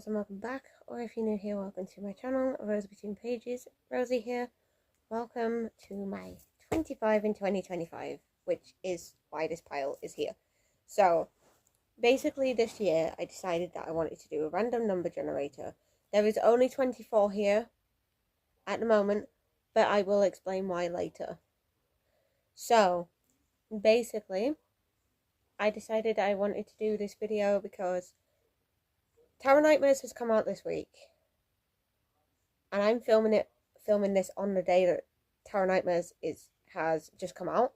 girls, and welcome back, or if you're new here, welcome to my channel, Rose Between Pages. Rosie here. Welcome to my 25 in 2025, which is why this pile is here. So, basically this year, I decided that I wanted to do a random number generator. There is only 24 here at the moment, but I will explain why later. So, basically, I decided I wanted to do this video because Tower Nightmares has come out this week, and I'm filming this on the day that Tower Nightmares has just come out,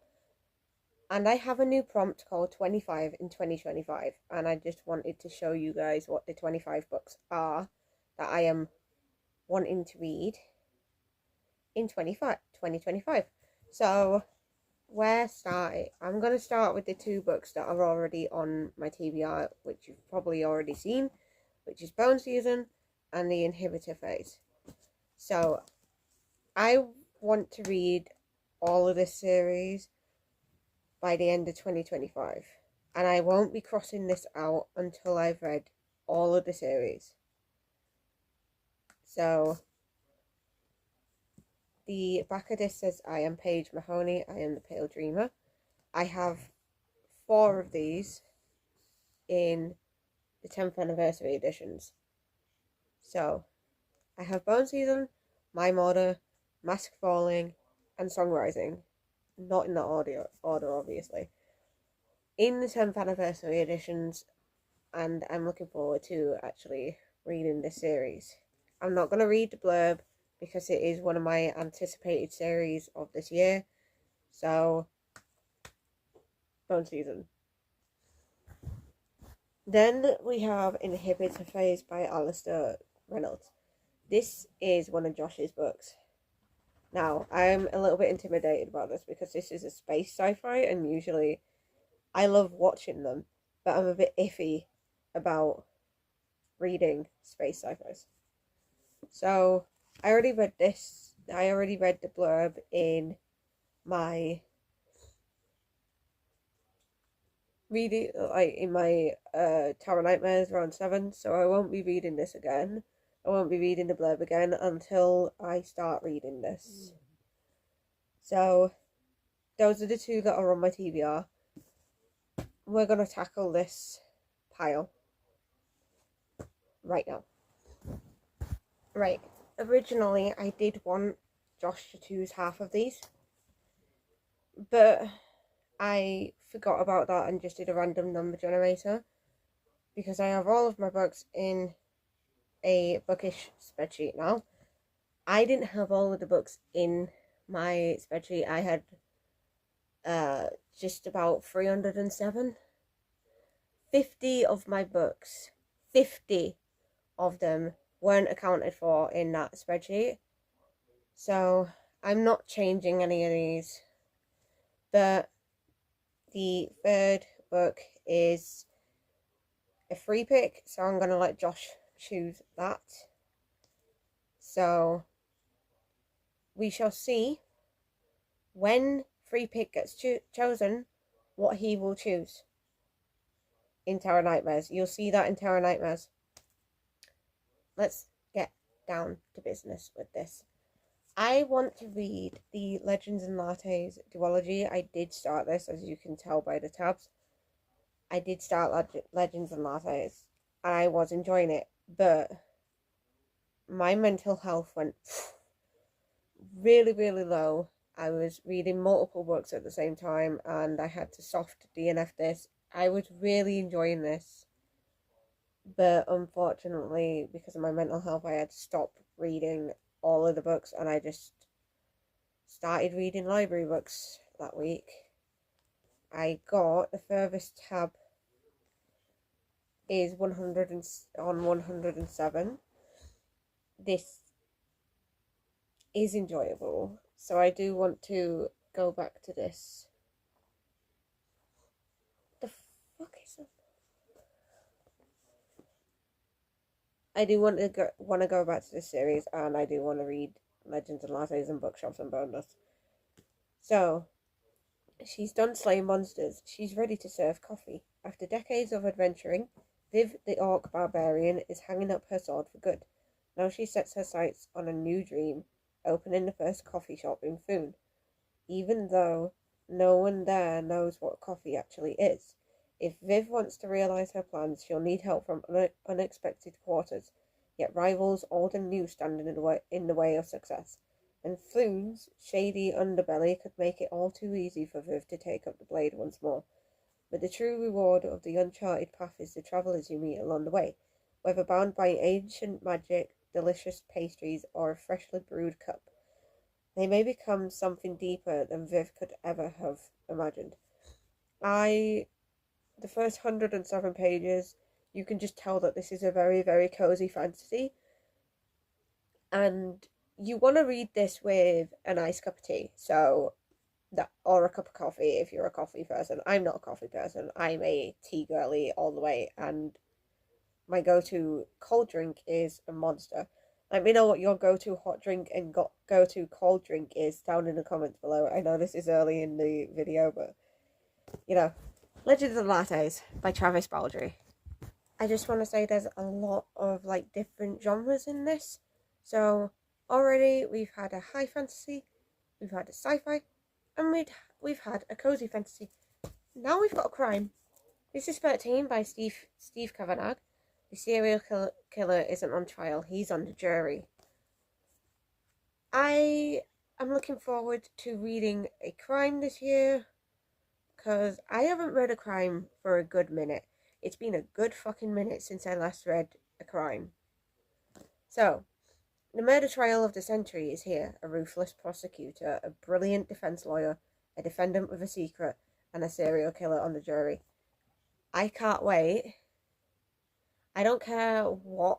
and I have a new prompt called 25 in 2025, and I just wanted to show you guys what the 25 books are that I am wanting to read in 2025. So, where start? I'm going to start with the two books that are already on my TBR, which you've probably already seen, which is Bone Season and The Inhibitor Phase. So, I want to read all of this series by the end of 2025. And I won't be crossing this out until I've read all of the series. So, the back of this says, I am Paige Mahoney, I am the Pale Dreamer. I have 4 of these in the 10th anniversary editions. So, I have Bone Season, My Order, Mask Falling, and Song Rising. Not in that order, obviously. In the 10th anniversary editions, and I'm looking forward to actually reading this series. I'm not going to read the blurb because it is one of my anticipated series of this year. So, Bone Season. Then we have Inhibitor Phase by Alistair Reynolds. This is one of Josh's books. Now, I'm a little bit intimidated about this because this is a space sci-fi, and usually I love watching them, but I'm a bit iffy about reading space sci-fis. So, I already read this. I already read the blurb in my Tower Nightmares round 7, so I won't be reading this again. I won't be reading the blurb again until I start reading this. So, those are the two that are on my TBR. We're going to tackle this pile right now. Right, originally I did want Josh to choose half of these, but I forgot about that and just did a random number generator because I have all of my books in a bookish spreadsheet now. I didn't have all of the books in my spreadsheet. I had just about 307. 50 of my books, 50 of them weren't accounted for in that spreadsheet. So I'm not changing any of these. But the third book is a free pick, so I'm going to let Josh choose that. So we shall see when free pick gets chosen what he will choose in Tower Nightmares. You'll see that in Tower Nightmares. Let's get down to business with this. I want to read the Legends and Lattes duology. I did start this, as you can tell by the tabs. I did start Legends and Lattes, and I was enjoying it, but my mental health went really, really low. I was reading multiple books at the same time, and I had to soft DNF this. I was really enjoying this, but unfortunately, because of my mental health, I had to stop reading all of the books, and I just started reading library books that week. I got the furthest tab is 107. This is enjoyable, so I do want to go back to this. The fuck is that? I do want to go back to this series, and I do want to read Legends and Lattes and Bookshops and Boneless. So, she's done slaying monsters. She's ready to serve coffee. After decades of adventuring, Viv, the orc barbarian, is hanging up her sword for good. Now she sets her sights on a new dream, opening the first coffee shop in Foon, even though no one there knows what coffee actually is. If Viv wants to realise her plans, she'll need help from unexpected quarters, yet rivals old and new stand in the way of success. And Foon's shady underbelly could make it all too easy for Viv to take up the blade once more. But the true reward of the uncharted path is the travellers you meet along the way, whether bound by ancient magic, delicious pastries, or a freshly brewed cup. They may become something deeper than Viv could ever have imagined. The first 107 pages, you can just tell that this is a very, very cozy fantasy. And you want to read this with a nice cup of tea. Or a cup of coffee if you're a coffee person. I'm not a coffee person. I'm a tea girly all the way. And my go-to cold drink is a Monster. Let me know what your go-to hot drink and go-to cold drink is down in the comments below. I know this is early in the video, but, Legends of Lattes by Travis Baldry. I just want to say there's a lot of, different genres in this. So, already we've had a high fantasy, we've had a sci-fi, and we've had a cozy fantasy. Now we've got a crime. This is 13 by Steve Kavanagh. The serial killer isn't on trial, he's on the jury. I am looking forward to reading a crime this year, because I haven't read a crime for a good minute. It's been a good fucking minute since I last read a crime. So, the murder trial of the century is here. A ruthless prosecutor, a brilliant defense lawyer, a defendant with a secret, and a serial killer on the jury. I can't wait. I don't care what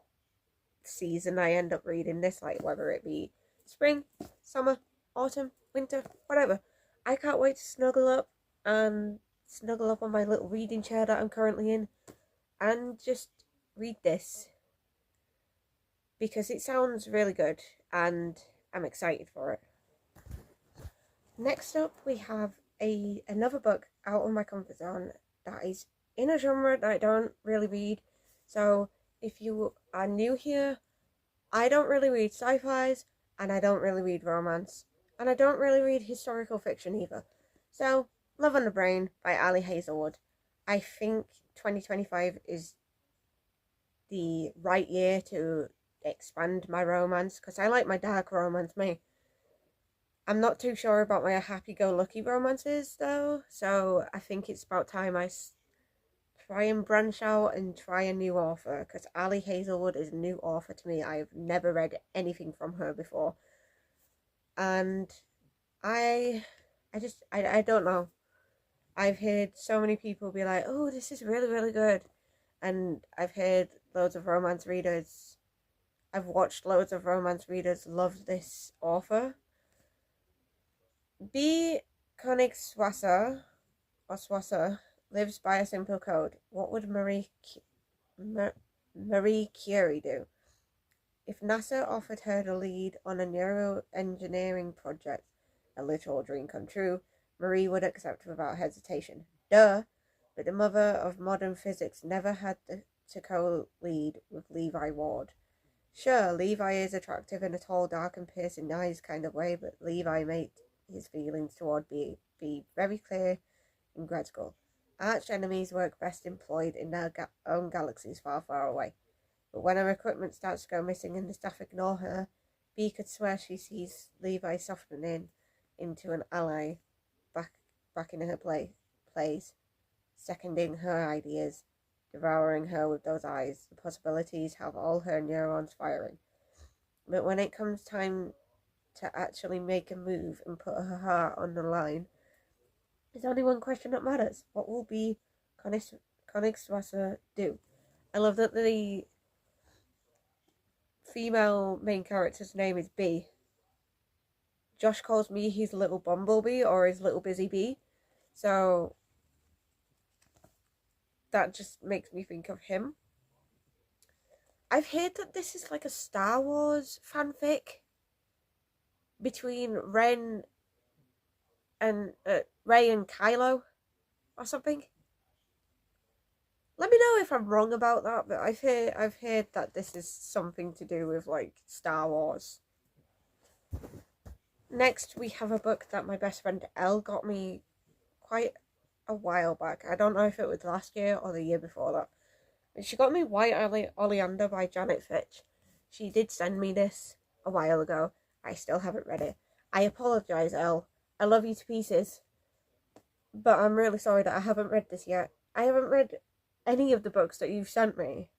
season I end up reading this, whether it be spring, summer, autumn, winter, whatever. I can't wait to snuggle up on my little reading chair that I'm currently in and just read this, because it sounds really good and I'm excited for it. Next up, we have another book out of my comfort zone that is in a genre that I don't really read. So if you are new here, I don't really read sci-fis, and I don't really read romance, and I don't really read historical fiction either. So, Love on the Brain by Ali Hazelwood. I think 2025 is the right year to expand my romance, because I like my dark romance, I'm not too sure about my happy-go-lucky romances, though, so I think it's about time I try and branch out and try a new author, because Ali Hazelwood is a new author to me. I've never read anything from her before, and I don't know. I've heard so many people be like, oh, this is really, really good, and I've heard loads of romance readers, I've watched loads of romance readers love this author. B. Königswasser, or Swasser, lives by a simple code. What would Marie Curie do? If NASA offered her the lead on a neuroengineering project, a literal dream come true, Marie would accept without hesitation. Duh! But the mother of modern physics never had to co-lead with Levi Ward. Sure, Levi is attractive in a tall, dark and piercing eyes kind of way, but Levi made his feelings toward be very clear in grad school. Arch enemies work best employed in their own galaxies far, far away. But when her equipment starts to go missing and the staff ignore her, Bee could swear she sees Levi softening into an ally back in her plays, seconding her ideas, devouring her with those eyes. The possibilities have all her neurons firing. But when it comes time to actually make a move and put her heart on the line, there's only one question that matters. What will be Königswasser do? I love that the female main character's name is Bee. Josh calls me his little bumblebee or his little busy bee. So that just makes me think of him. I've heard that this is like a Star Wars fanfic between Rey and Kylo or something. Let me know if I'm wrong about that, but I've heard that this is something to do with like Star Wars. Next, we have a book that my best friend Elle got me quite a while back. I don't know if it was last year or the year before that. But she got me White Oleander by Janet Fitch. She did send me this a while ago. I still haven't read it. I apologise, Elle. I love you to pieces. But I'm really sorry that I haven't read this yet. I haven't read any of the books that you've sent me.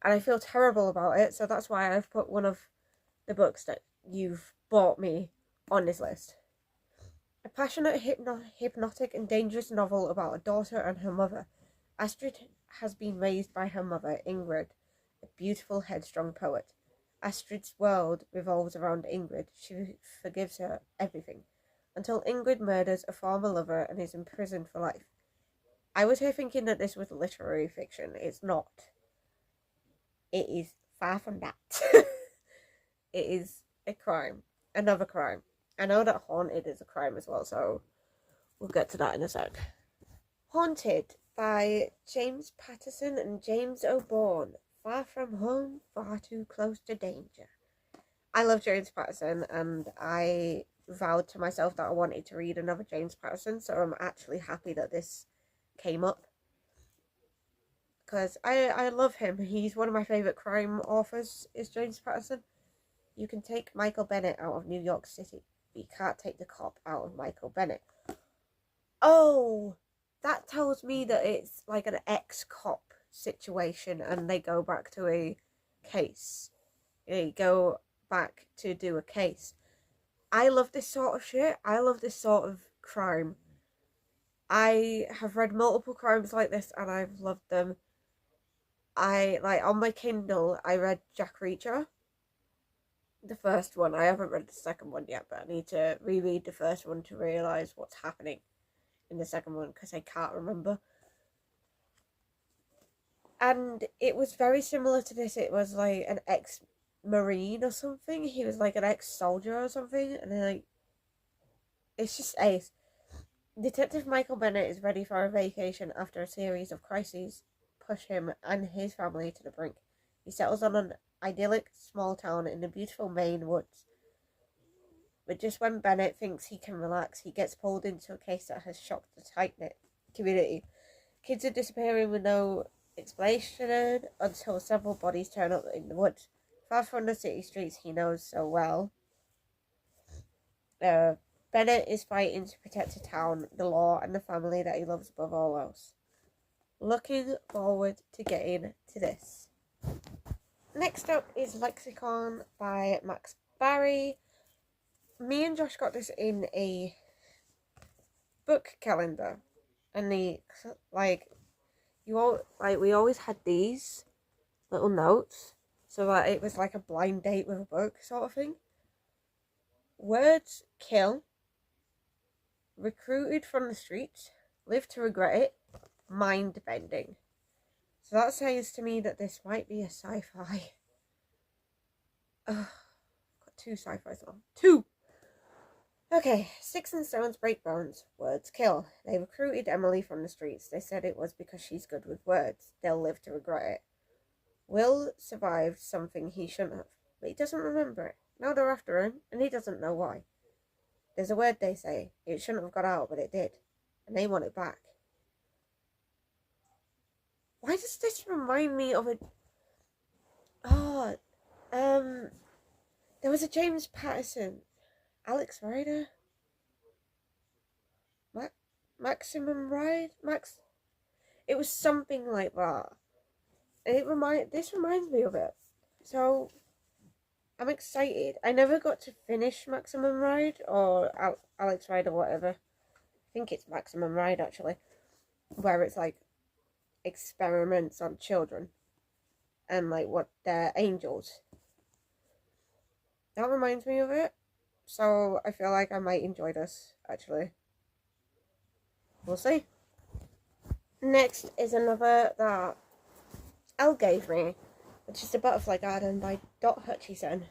And I feel terrible about it, so that's why I've put one of the books that you've bought me on this list. A passionate, hypnotic and dangerous novel about a daughter and her mother. Astrid has been raised by her mother, Ingrid, a beautiful, headstrong poet. Astrid's world revolves around Ingrid. She forgives her everything, until Ingrid murders a former lover and is imprisoned for life. I was here thinking that this was literary fiction. It's not. It is far from that. It is a crime. Another crime. I know that Haunted is a crime as well, so we'll get to that in a sec. Haunted by James Patterson and James O'Bourne. Far from home, far too close to danger. I love James Patterson, and I vowed to myself that I wanted to read another James Patterson, so I'm actually happy that this came up. Because I love him. He's one of my favourite crime authors, is James Patterson. You can take Michael Bennett out of New York City, but you can't take the cop out of Michael Bennett. Oh, that tells me that it's like an ex-cop situation and they go back to a case. They go back to do a case. I love this sort of shit. I love this sort of crime. I have read multiple crimes like this and I've loved them. On my Kindle, I read Jack Reacher. The first one. I haven't read the second one yet, but I need to reread the first one to realise what's happening in the second one because I can't remember. And it was very similar to this. It was like an ex-marine or something. He was like an ex-soldier or something, and then like it's just ace. Detective Michael Bennett is ready for a vacation after a series of crises push him and his family to the brink. He settles on an idyllic small town in the beautiful Maine woods. But just when Bennett thinks he can relax, he gets pulled into a case that has shocked the tight-knit community. Kids are disappearing with no explanation until several bodies turn up in the woods. Far from the city streets he knows so well, Bennett is fighting to protect the town, the law, and the family that he loves above all else. Looking forward to getting to this. Next up is Lexicon by Max Barry. Me and Josh got this in a book calendar, and we always had these little notes, so that it was like a blind date with a book sort of thing. Words kill. Recruited from the streets. Live to regret it. Mind bending. So that says to me that this might be a sci-fi. I've got two sci-fis on. Two! Okay, sticks and stones break bones. Words kill. They recruited Emily from the streets. They said it was because she's good with words. They'll live to regret it. Will survived something he shouldn't have, but he doesn't remember it. Now they're after him, and he doesn't know why. There's a word they say. It shouldn't have got out, but it did. And they want it back. Why does this remind me of a... there was a James Patterson. Alex Rider? Maximum Ride? It was something like that. This reminds me of it. So, I'm excited. I never got to finish Maximum Ride, or Alex Ride, or whatever. I think it's Maximum Ride, actually. Where it's like experiments on children and like what they're angels. That reminds me of it, so I feel like I might enjoy this, actually. We'll see. Next is another that Elle gave me, which is The Butterfly Garden by Dot Hutchison.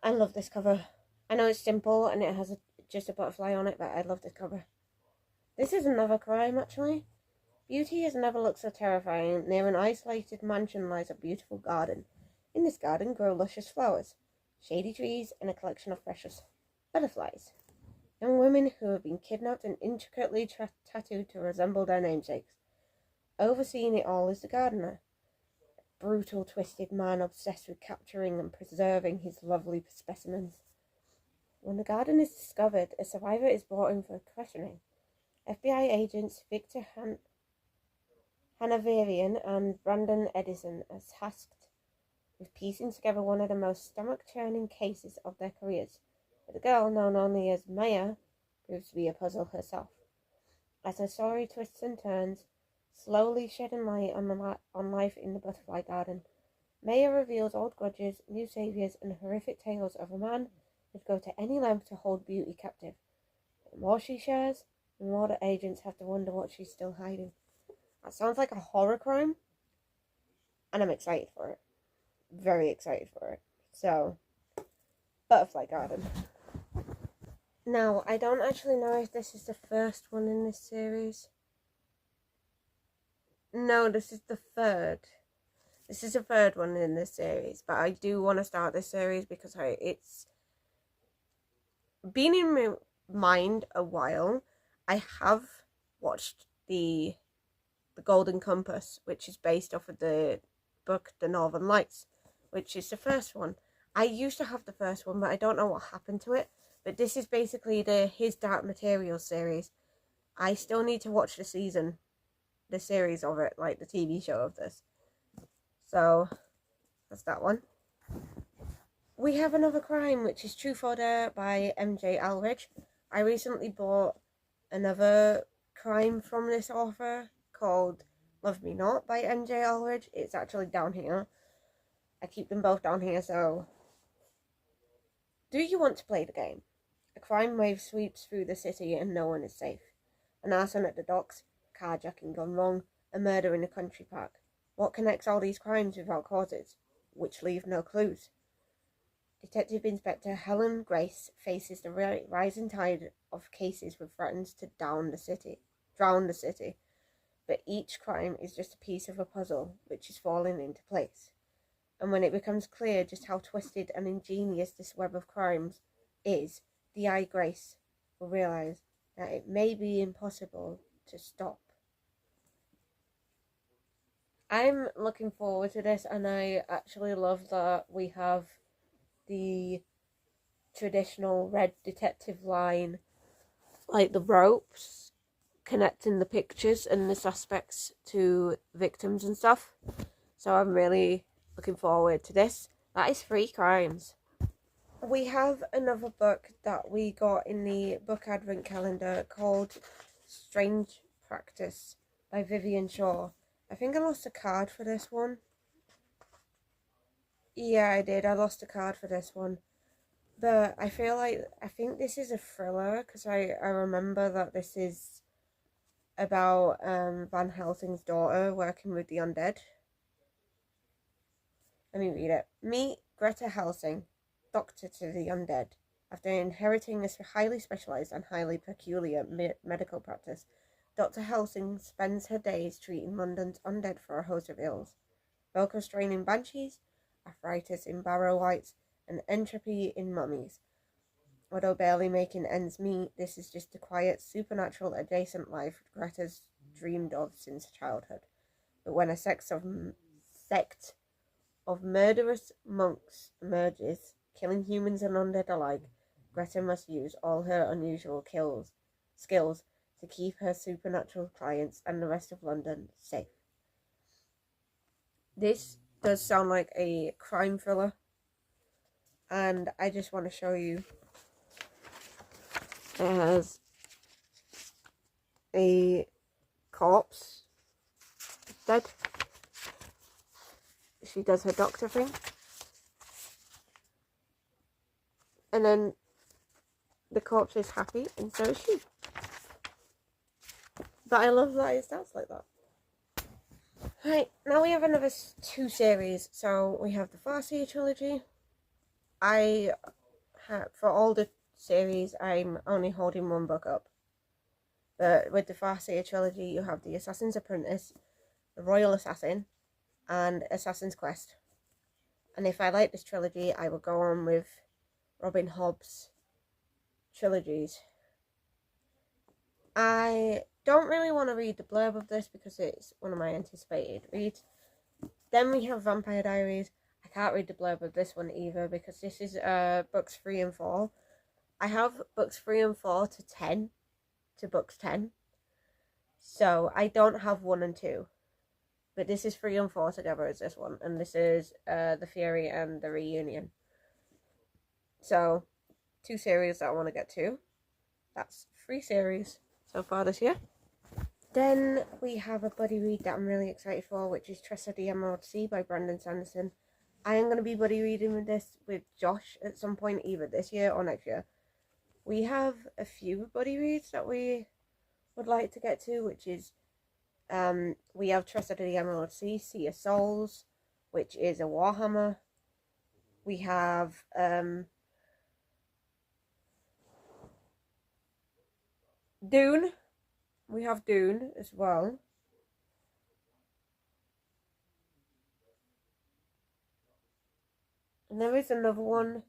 I love this cover. I know it's simple and it has just a butterfly on it, but I love this cover. This is another crime, actually. Beauty has never looked so terrifying. Near an isolated mansion lies a beautiful garden. In this garden grow luscious flowers, shady trees, and a collection of precious butterflies. Young women who have been kidnapped and intricately tattooed to resemble their namesakes. Overseeing it all is the gardener, a brutal, twisted man obsessed with capturing and preserving his lovely specimens. When the garden is discovered, a survivor is brought in for questioning. FBI agents Victor Hanoverian and Brandon Edison are tasked with piecing together one of the most stomach-churning cases of their careers. But the girl, known only as Maya, proves to be a puzzle herself. As her story twists and turns, slowly shedding light on life in the butterfly garden, Maya reveals old grudges, new saviors, and horrific tales of a man who'd go to any length to hold beauty captive. The more she shares, the more the agents have to wonder what she's still hiding. That sounds like a horror crime, and I'm excited for it. Very excited for it. So, Butterfly Garden. Now, I don't actually know if this is the first one in this series. No, this is the third. This is the third one in this series, but I do want to start this series because it's been in my mind a while. I have watched the Golden Compass, which is based off of the book The Northern Lights, which is the first one. I used to have the first one, but I don't know what happened to it. But this is basically His Dark Materials series. I still need to watch the series of it, like the TV show of this. So, that's that one. We have another crime, which is Truth or Dare by MJ Alridge. I recently bought another crime from this author called Love Me Not by MJ Alridge. It's actually down here. I keep them both down here, so... Do you want to play the game? A crime wave sweeps through the city and no one is safe. An arson at the docks, carjacking gone wrong, a murder in a country park. What connects all these crimes without causes, which leave no clues? Detective Inspector Helen Grace faces the rising tide of cases which threatens to drown the city. But each crime is just a piece of a puzzle which is falling into place. And when it becomes clear just how twisted and ingenious this web of crimes is, the eye Grace will realise that it may be impossible to stop. I'm looking forward to this, and I actually love that we have the traditional red detective line, like the ropes connecting the pictures and the suspects to victims and stuff. So I'm really looking forward to this. That is 3 crimes. We have another book that we got in the book advent calendar called Strange Practice by Vivian Shaw. I think I lost a card for this one. Yeah, I did. I lost a card for this one. But I think this is a thriller, because I remember that this is about Van Helsing's daughter working with the undead. Let me read it. Meet Greta Helsing, doctor to the undead. After inheriting a highly specialised and highly peculiar medical practice, Dr. Helsing spends her days treating London's undead for a host of ills. Velcro strain in banshees, arthritis in barrow whites, and entropy in mummies. Although barely making ends meet, this is just a quiet, supernatural adjacent life Greta's dreamed of since childhood. But when a sect of murderous monks emerges, killing humans and undead alike, Greta must use all her unusual skills to keep her supernatural clients and the rest of London safe. This does sound like a crime thriller, and I just want to show you. It has a corpse dead. She does her doctor thing, and then the corpse is happy, and so is she. But I love that it starts like that. Right, now we have another 2 series. So we have the Farseer trilogy. For all the series, I'm only holding 1 book up. But with the Farseer trilogy, you have The Assassin's Apprentice, The Royal Assassin, and Assassin's Quest. And if I like this trilogy, I will go on with Robin Hobb's trilogies. I don't really want to read the blurb of this because it's one of my anticipated reads. Then we have Vampire Diaries. I can't read the blurb of this one either because this is books 3 and 4. I have books 3 and 4 to 10, to books 10. So I don't have 1 and 2. But this is 3 and 4 together as this one. And this is The Fury and The Reunion. So, 2 series that I want to get to. That's 3 series so far this year. Then we have a buddy read that I'm really excited for, which is Tress of the Emerald Sea by Brandon Sanderson. I am going to be buddy reading with this with Josh at some point, either this year or next year. We have a few buddy reads that we would like to get to, which is we have Tress of the Emerald Sea, Sea of Souls, which is a Warhammer. We have Dune. We have Dune as well. And there is another one,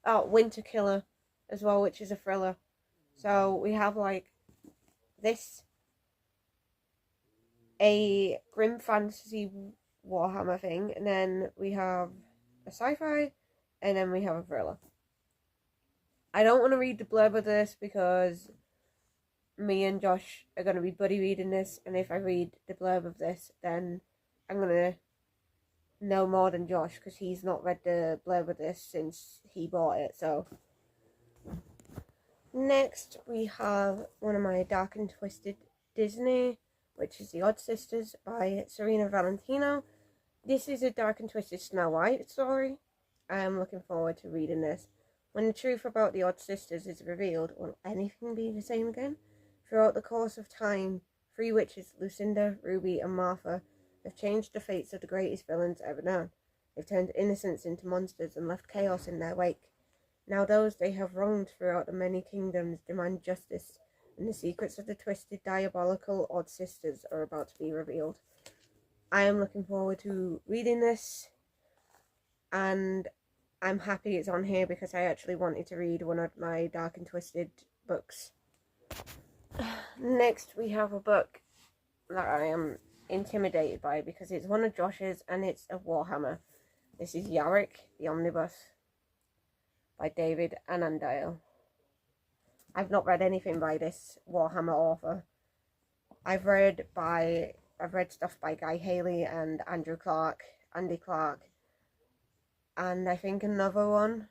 Winter Killer as well, which is a thriller. So we have like this, a grim fantasy Warhammer thing, and then we have a sci-fi, and then we have a thriller. I don't want to read the blurb of this because me and Josh are going to be buddy reading this, and if I read the blurb of this, then I'm going to know more than Josh because he's not read the blurb of this since he bought it. So next we have one of my Dark and Twisted Disney, which is The Odd Sisters by Serena Valentino. This is a Dark and Twisted Snow White story. I am looking forward to reading this. When the truth about the Odd Sisters is revealed, will anything be the same again? Throughout the course of time, 3 witches, Lucinda, Ruby, and Martha, have changed the fates of the greatest villains ever known. They've turned innocents into monsters and left chaos in their wake. Now those they have wronged throughout the many kingdoms demand justice, and the secrets of the twisted, diabolical Odd Sisters are about to be revealed. I am looking forward to reading this, and I'm happy it's on here because I actually wanted to read one of my Dark and Twisted books. Next, we have a book that I am intimidated by because it's one of Josh's and it's a Warhammer. This is Yarick, the Omnibus by David Annandale. I've not read anything by this Warhammer author. I've read stuff by Guy Haley and Andy Clark, and I think another one,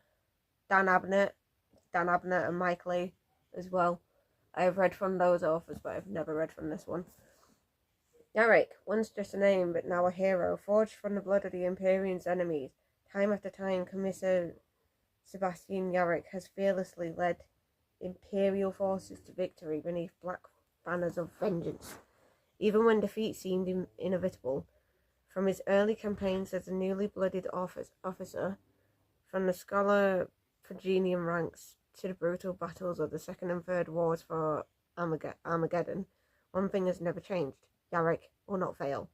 Dan Abnett and Mike Lee as well. I have read from those authors, but I've never read from this one. Yarick, once just a name, but now a hero, forged from the blood of the Imperium's enemies. Time after time, Commissar Sebastian Yarick has fearlessly led Imperial forces to victory beneath black banners of vengeance, even when defeat seemed inevitable. From his early campaigns as a newly blooded officer, from the scholar Progenium ranks to the brutal battles of the Second and Third Wars for Armageddon, one thing has never changed. Yarick will not fail.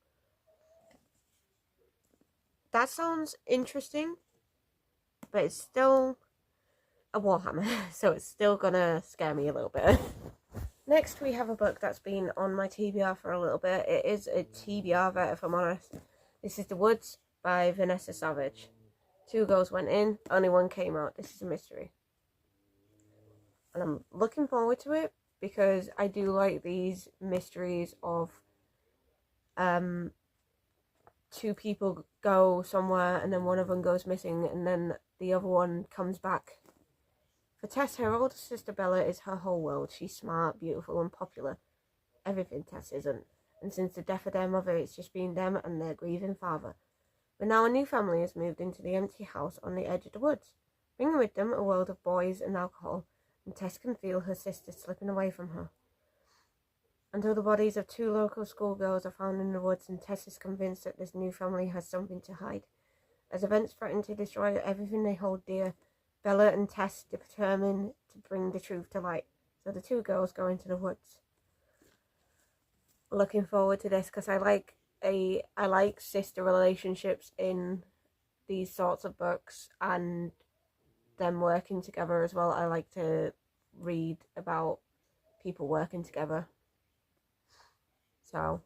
That sounds interesting, but it's still a Warhammer, so it's still gonna scare me a little bit. Next, we have a book that's been on my TBR for a little bit. It is a TBR vet, if I'm honest. This is The Woods by Vanessa Savage. 2 girls went in, only 1 came out. This is a mystery. And I'm looking forward to it because I do like these mysteries of 2 people go somewhere and then one of them goes missing and then the other one comes back. For Tess, her older sister Bella is her whole world. She's smart, beautiful, and popular. Everything Tess isn't. And since the death of their mother, it's just been them and their grieving father. But now a new family has moved into the empty house on the edge of the woods, bringing with them a world of boys and alcohol, and Tess can feel her sister slipping away from her. Until the bodies of 2 local schoolgirls are found in the woods, and Tess is convinced that this new family has something to hide. As events threaten to destroy everything they hold dear, Bella and Tess determine to bring the truth to light, so the 2 girls go into the woods. looking forward to this because I like sister relationships in these sorts of books and them working together as well. I like to read about people working together. So,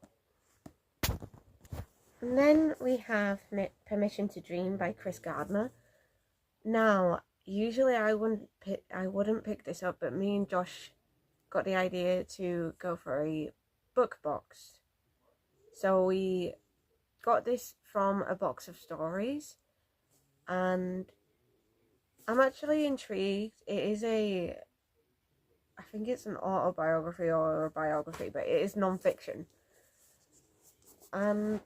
and then we have Permission to Dream by Chris Gardner. Now, usually I wouldn't pick this up, but me and Josh got the idea to go for a book box. So we got this from a box of stories, and I'm actually intrigued. It is I think it's an autobiography or a biography, but it is non-fiction. And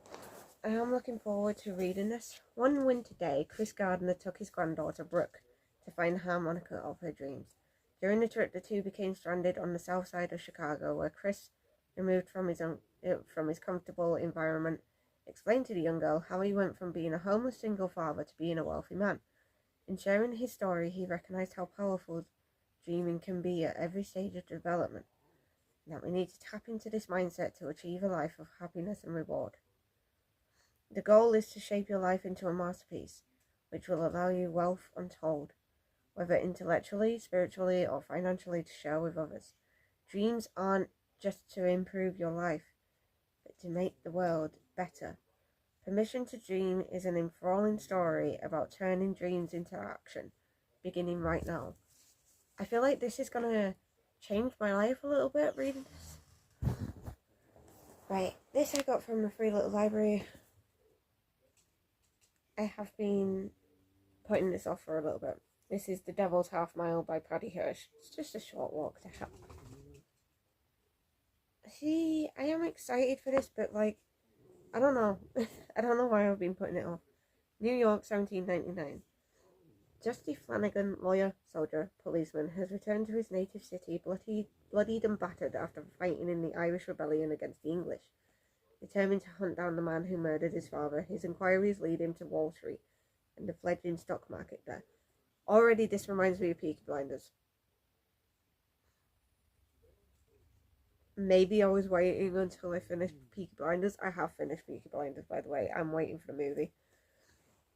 I am looking forward to reading this. One winter day, Chris Gardner took his granddaughter Brooke to find the harmonica of her dreams. During the trip, the two became stranded on the south side of Chicago, where Chris, removed from his comfortable environment, explained to the young girl how he went from being a homeless single father to being a wealthy man. In sharing his story, he recognized how powerful dreaming can be at every stage of development, and that we need to tap into this mindset to achieve a life of happiness and reward. The goal is to shape your life into a masterpiece, which will allow you wealth untold, whether intellectually, spiritually, or financially, to share with others. Dreams aren't just to improve your life, but to make the world better. Permission to Dream is an enthralling story about turning dreams into action, beginning right now. I feel like this is going to change my life a little bit reading this. Right, this I got from the Free Little Library. I have been putting this off for a little bit. This is The Devil's Half Mile by Paddy Hirsch. It's just a short walk to hell. See, I am excited for this, but like, I don't know. I don't know why I've been putting it off. New York, 1799. Justy Flanagan, lawyer, soldier, policeman, has returned to his native city, bloodied and battered after fighting in the Irish Rebellion against the English. Determined to hunt down the man who murdered his father, his inquiries lead him to Wall Street and the fledgling stock market there. Already this reminds me of Peaky Blinders. Maybe I was waiting until I finished Peaky Blinders. I have finished Peaky Blinders, by the way. I'm waiting for the movie.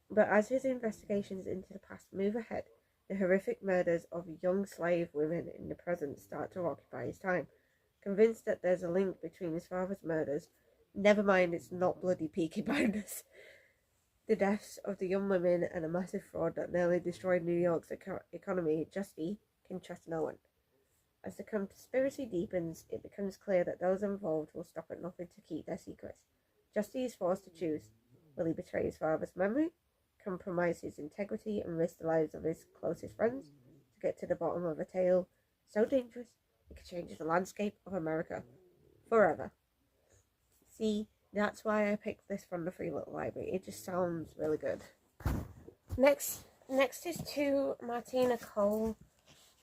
But as his investigations into the past move ahead, the horrific murders of young slave women in the present start to occupy his time. Convinced that there's a link between his father's murders, never mind it's not bloody Peaky Blinders, the deaths of the young women, and a massive fraud that nearly destroyed New York's economy, Justy can trust no one. As the conspiracy deepens, it becomes clear that those involved will stop at nothing to keep their secrets. Justy is forced to choose. Will he betray his father's memory, compromise his integrity, and risk the lives of his closest friends to get to the bottom of a tale so dangerous it could change the landscape of America forever? See, that's why I picked this from the Free Little Library. It just sounds really good. Next is two Martina Cole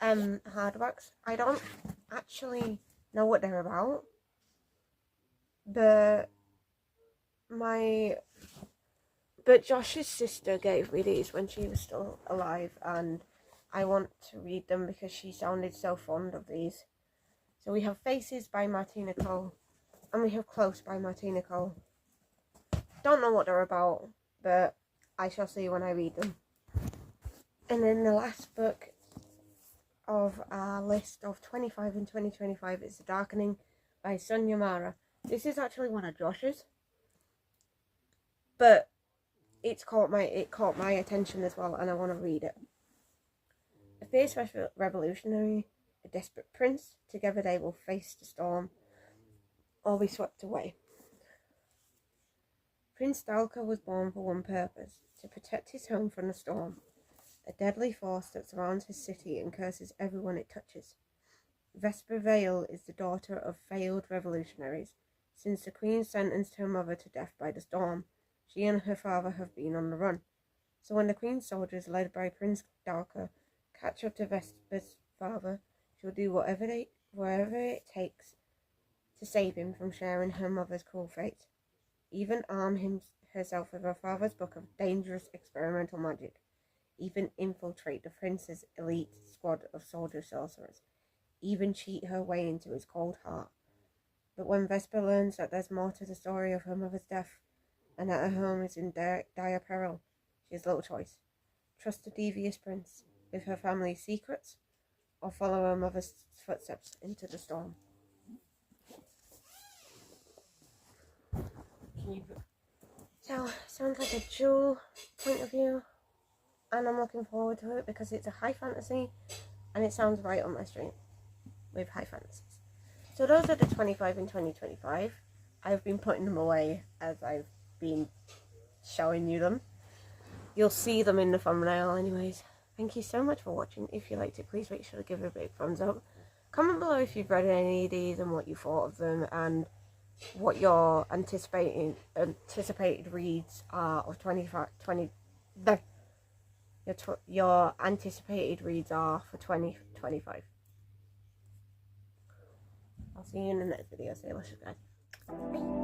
hardbacks. I don't actually know what they're about, but Josh's sister gave me these when she was still alive, and I want to read them because she sounded so fond of these. So we have Faces by Martina Cole, and we have Close by Martina Cole. Don't know what they're about, but I shall see when I read them. And then the last book of our list of 25 in 2025 is The Darkening by Sonia Mara. This is actually one of Josh's, but it caught my attention as well, and I want to read it. A fierce revolutionary, a desperate prince, together they will face the storm or be swept away. Prince Stalker was born for one purpose, to protect his home from the storm, a deadly force that surrounds his city and curses everyone it touches. Vesper Vale is the daughter of failed revolutionaries. Since the Queen sentenced her mother to death by the storm, she and her father have been on the run. So when the Queen's soldiers, led by Prince Stalker, catch up to Vesper's father, she'll do whatever it takes to save him from sharing her mother's cruel fate. Even arm herself with her father's book of dangerous experimental magic. Even infiltrate the prince's elite squad of soldier sorcerers. Even cheat her way into his cold heart. But when Vesper learns that there's more to the story of her mother's death and that her home is in dire peril, she has little choice. Trust the devious prince with her family's secrets, or follow her mother's footsteps into the storm. So, sounds like a dual point of view, and I'm looking forward to it because it's a high fantasy, and it sounds right on my stream with high fantasies. So those are the 25 in 2025. I've been putting them away as I've been showing you them. You'll see them in the thumbnail anyways. Thank you so much for watching. If you liked it, please make sure to give it a big thumbs up. Comment below if you've read any of these and what you thought of them, and what your anticipated reads are of 2025. Your anticipated reads are for 2025. I'll see you in the next video. Say less, guys. Bye.